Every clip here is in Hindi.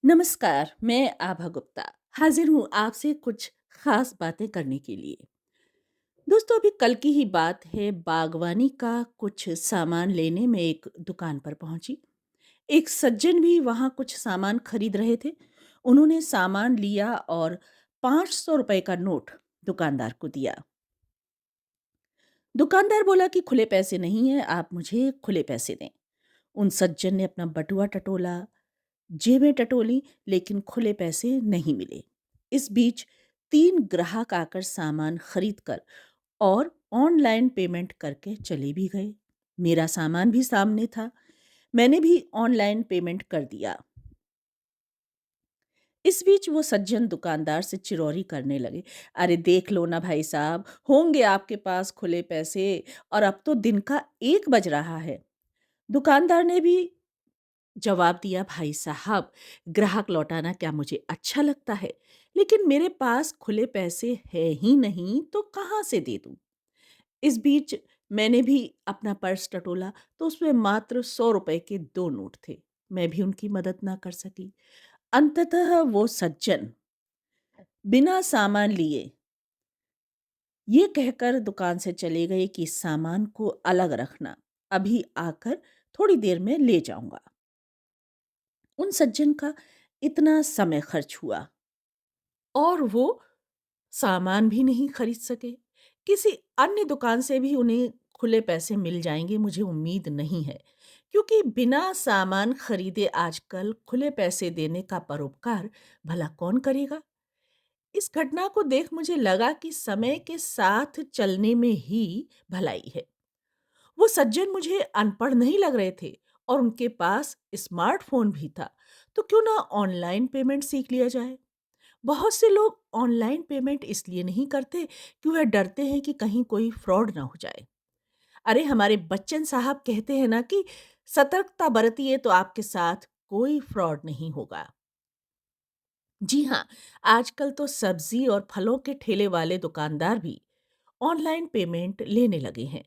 नमस्कार, मैं आभा गुप्ता हाजिर हूँ आपसे कुछ खास बातें करने के लिए। दोस्तों, अभी कल की ही बात है, बागवानी का कुछ सामान लेने में एक दुकान पर पहुंची। एक सज्जन भी वहां कुछ सामान खरीद रहे थे। उन्होंने सामान लिया और 500 रुपए का नोट दुकानदार को दिया। दुकानदार बोला कि खुले पैसे नहीं है, आप मुझे खुले पैसे दें। उन सज्जन ने अपना बटुआ टटोला, जेबें टटोली, लेकिन खुले पैसे नहीं मिले। इस बीच 3 ग्राहक आकर सामान खरीद कर और ऑनलाइन पेमेंट करके चले भी गए। मेरा सामान भी सामने था, मैंने भी ऑनलाइन पेमेंट कर दिया। इस बीच वो सज्जन दुकानदार से चिरौरी करने लगे। अरे देख लो ना भाई साहब, होंगे आपके पास खुले पैसे, और अब तो दिन का 1 बज रहा है। दुकानदार ने भी जवाब दिया, भाई साहब, ग्राहक लौटाना क्या मुझे अच्छा लगता है, लेकिन मेरे पास खुले पैसे है ही नहीं तो कहाँ से दे दूं। इस बीच मैंने भी अपना पर्स टटोला तो उसमें मात्र 100 रुपए के 2 नोट थे। मैं भी उनकी मदद ना कर सकी। अंततः वो सज्जन बिना सामान लिए ये कहकर दुकान से चले गए कि सामान को अलग रखना, अभी आकर थोड़ी देर में ले जाऊंगा। उन सज्जन का इतना समय खर्च हुआ और वो सामान भी नहीं खरीद सके। किसी अन्य दुकान से भी उन्हें खुले पैसे मिल जाएंगे, मुझे उम्मीद नहीं है, क्योंकि बिना सामान खरीदे आजकल खुले पैसे देने का परोपकार भला कौन करेगा। इस घटना को देख मुझे लगा कि समय के साथ चलने में ही भलाई है। वो सज्जन मुझे अनपढ़ नहीं लग रहे थे और उनके पास स्मार्टफोन भी था, तो क्यों ना ऑनलाइन पेमेंट सीख लिया जाए। बहुत से लोग ऑनलाइन पेमेंट इसलिए नहीं करते कि वह डरते हैं कि कहीं कोई फ्रॉड ना हो जाए। अरे हमारे बच्चन साहब कहते हैं ना कि सतर्कता बरतिए तो आपके साथ कोई फ्रॉड नहीं होगा। जी हाँ, आजकल तो सब्जी और फलों के ठेले वाले दुकानदार भी ऑनलाइन पेमेंट लेने लगे हैं।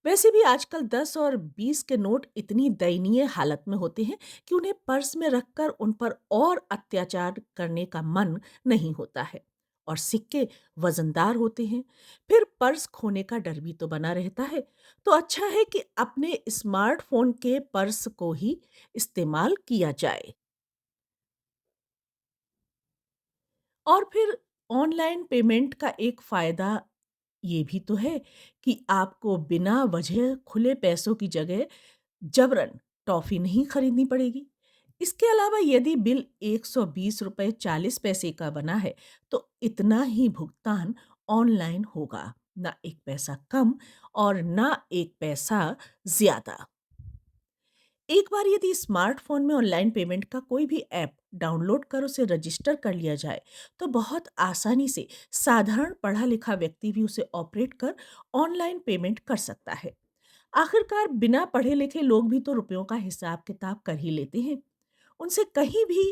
वैसे भी आजकल 10 और 20 के नोट इतनी दयनीय हालत में होते हैं कि उन्हें पर्स में रखकर उन पर और अत्याचार करने का मन नहीं होता है। और सिक्के वजनदार होते हैं, फिर पर्स खोने का डर भी तो बना रहता है। तो अच्छा है कि अपने स्मार्टफोन के पर्स को ही इस्तेमाल किया जाए। और फिर ऑनलाइन पेमेंट का एक फ़ायदा ये भी तो है कि आपको बिना वजह खुले पैसों की जगह जबरन टॉफ़ी नहीं खरीदनी पड़ेगी। इसके अलावा यदि बिल ₹120 40 पैसे का बना है, तो इतना ही भुगतान ऑनलाइन होगा, ना 1 पैसा कम और ना 1 पैसा ज़्यादा। एक बार यदि स्मार्टफ़ोन में ऑनलाइन पेमेंट का कोई भी ऐप डाउनलोड कर उसे रजिस्टर कर लिया जाए, तो बहुत आसानी से साधारण पढ़ा-लिखा व्यक्ति भी उसे ऑपरेट कर ऑनलाइन पेमेंट कर सकता है। आखिरकार बिना पढ़े-लिखे लोग भी तो रुपयों का हिसाब-किताब कर ही लेते हैं। उनसे कहीं भी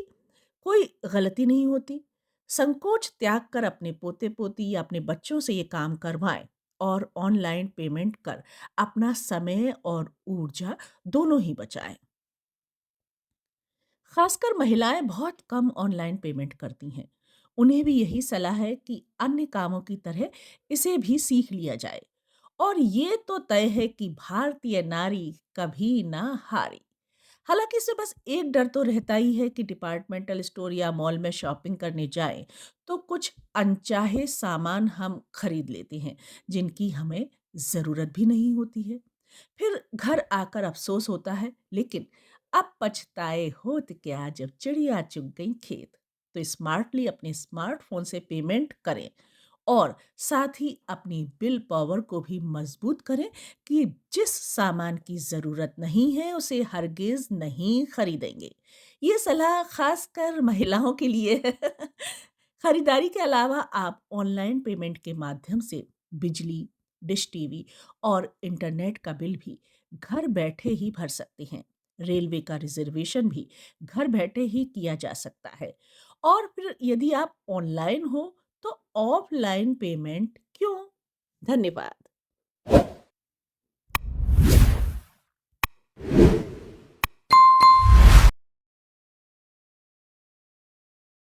कोई गलती नहीं होती। संकोच त्याग कर अपने पोते-पोती या अपने बच्चों से ये काम करवाएँ और ऑनलाइन पेमेंट कर अपना समय और ऊर्जा दोनों ही बचाएँ। खासकर महिलाएं बहुत कम ऑनलाइन पेमेंट करती हैं। उन्हें भी यही सलाह है कि अन्य कामों की तरह इसे भी सीख लिया जाए। और ये तो तय है कि भारतीय नारी कभी ना हारी। हालांकि इसमें बस एक डर तो रहता ही है कि डिपार्टमेंटल स्टोर या मॉल में शॉपिंग करने जाएं तो कुछ अनचाहे सामान हम खरीद लेते हैं, जिनकी हमें ज़रूरत भी नहीं होती है। फिर घर आकर अफ़सोस होता है, लेकिन अब पछताए होत क्या जब चिड़िया चुग गई खेत। तो स्मार्टली अपने स्मार्टफ़ोन से पेमेंट करें और साथ ही अपनी विल पावर को भी मज़बूत करें कि जिस सामान की ज़रूरत नहीं है, उसे हरगिज़ नहीं खरीदेंगे। ये सलाह ख़ासकर महिलाओं के लिए है। खरीदारी के अलावा आप ऑनलाइन पेमेंट के माध्यम से बिजली, डिश टीवी और इंटरनेट का बिल भी घर बैठे ही भर सकते हैं। रेलवे का रिजर्वेशन भी घर बैठे ही किया जा सकता है। और फिर यदि आप ऑनलाइन हो तो ऑफलाइन पेमेंट क्यों? धन्यवाद।